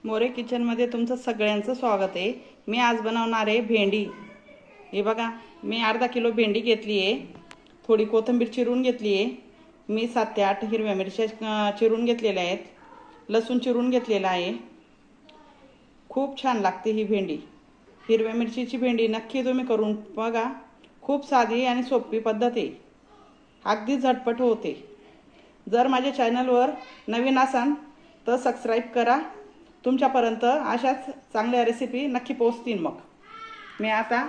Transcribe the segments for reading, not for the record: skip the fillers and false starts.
मोरे किचनमध्ये तुमचं सगळ्यांचं स्वागत आहे। मी आज बनवणार आहे भेंडी। हे बघा, मी अर्धा किलो भेंडी घेतली आहे। थोडी कोथिंबीर चिरून घेतली आहे। मी 7 ते 8 हिरव्या मिरच्या चिरून घेतलेल्या आहेत। लसूण चिरून घेतलेला आहे। खूप छान लागते ही भेंडी। हिरव्या मिरचीची भेंडी नक्की तुम्ही करून बघा। खूप साधी आणि सोपी पद्धत आहे। अगदी झटपट होते। जर माझ्या चॅनलवर नवीन असाल तर सबस्क्राईब करा। तुमच्यापर्यंत अशाच चांगल्या रेसिपी नक्की पोहोचतील। मग मी आता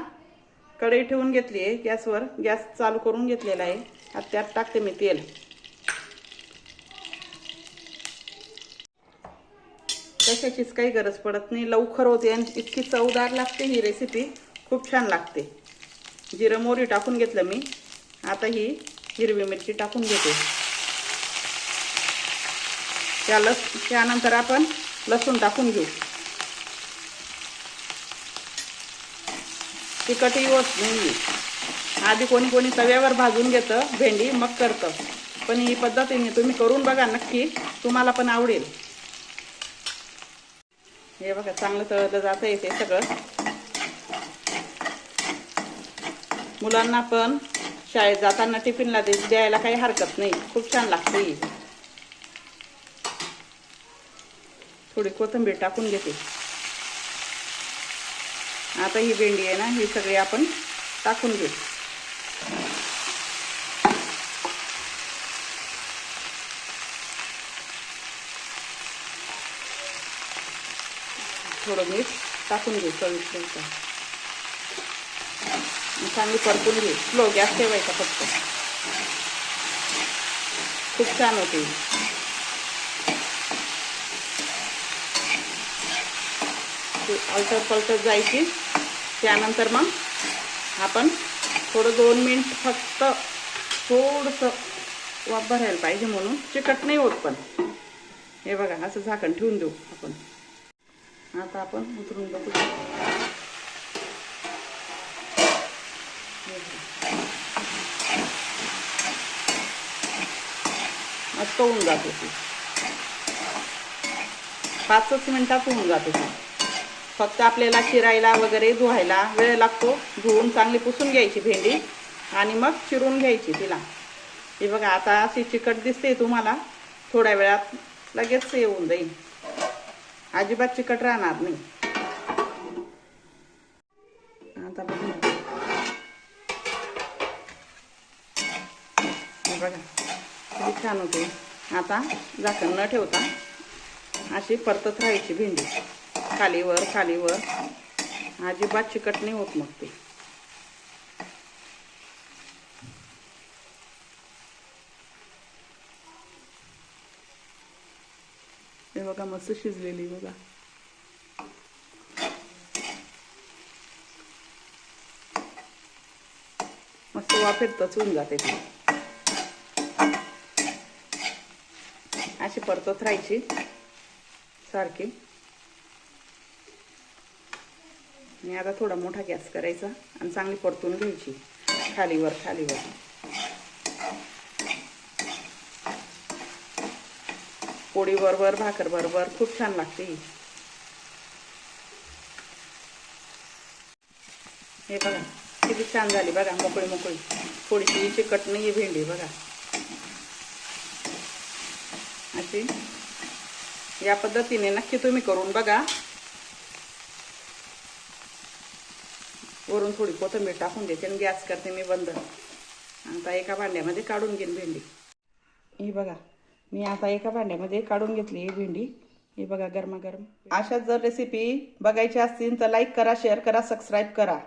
कढई ठेवून घेतली आहे गॅसवर। गॅस चालू करून घेतलेला आहे। आता त्यात टाकते मी तेल। कशाचीच काही गरज पडत नाही, लवकर होते आणि इतकी चवदार लागते ही रेसिपी। खूप छान लागते। जिरं मोहरी टाकून घेतलं मी। आता ही हिरवी मिरची टाकून घेते। त्यानंतर आपण लसूण टाकून घेऊ। तिखटही होत नाही। आधी कोणी कोणी तव्यावर भाजून घेतं भेंडी, मग करतं। पण ही पद्धतीने तुम्ही करून बघा, नक्की तुम्हाला पण आवडेल। हे बघा, चांगलं तळलं जातं येते सगळं। मुलांना पण शाळेत जाताना टिफिनला द्यायला काही हरकत नाही। खूप छान लागते ही। थोडी कोथिंबीर टाकून घेते। आता ही भेंडी आहे ना, ही सगळी आपण टाकून घेऊ। थोडं मीठ टाकून घेऊ चवीपुरतं। चांगली परतून घेऊ। स्लो गॅस ठेवायचा फक्त। खूप छान होते। अलटत पलटत जायची। त्यानंतर मग आपण थोडं 2 मिनिट फक्त थोडंसं वाफ भरायला पाहिजे, म्हणून चिकट नाही होत। पण हे बघा, असं झाकण ठेवून देऊ आपण। आता आपण उतरून बघू। मस्त होऊन जाते ती। 5 मिनिटात होऊन जाते ती। फक्त आपल्याला चिरायला वगैरे धुवायला वेळ लागतो। धुवून चांगली पुसून घ्यायची भेंडी आणि मग चिरून घ्यायची तिला। हे बघा, आता अशी चिकट दिसते तुम्हाला। थोड्या वेळात लगेच येऊन जाईल। अजिबात चिकट राहणार नाही। आता बघा, हे बघा किती छान होते। आता झाकण न ठेवता अशी परतत राहायची भेंडी, खालीवर खालीवर। अजिबात चिकट नाही होत मग ते। हे बघा, मस्त शिजलेली बघा। मस्त वाफेतच होऊन जाते ती। अशी परतत राहायची सारखी। आणि आता थोडा मोठा गॅस करायचा आणि चांगली परतून घ्यायची खालीवर खालीवर। पोळी बरोबर, भाकर बरोबर खूप छान लागते ही। हे बघा किती छान झाली बघा, मोकळी मोकळी। थोडीशी चिकट नाही भेंडी बघा। अशी या पद्धतीने नक्की तुम्ही करून बघा। वरून थोडी कोथिंबीर टाकून देते आणि गॅस करते मी बंद। आता एका भांड्यामध्ये काढून घेईन भेंडी। ही बघा, मी आता एका भांड्यामध्ये काढून घेतली ही भेंडी। ही बघा, गरमागरम। अशाच जर रेसिपी बघायची असतील तर लाईक करा, शेअर करा, सबस्क्राईब करा।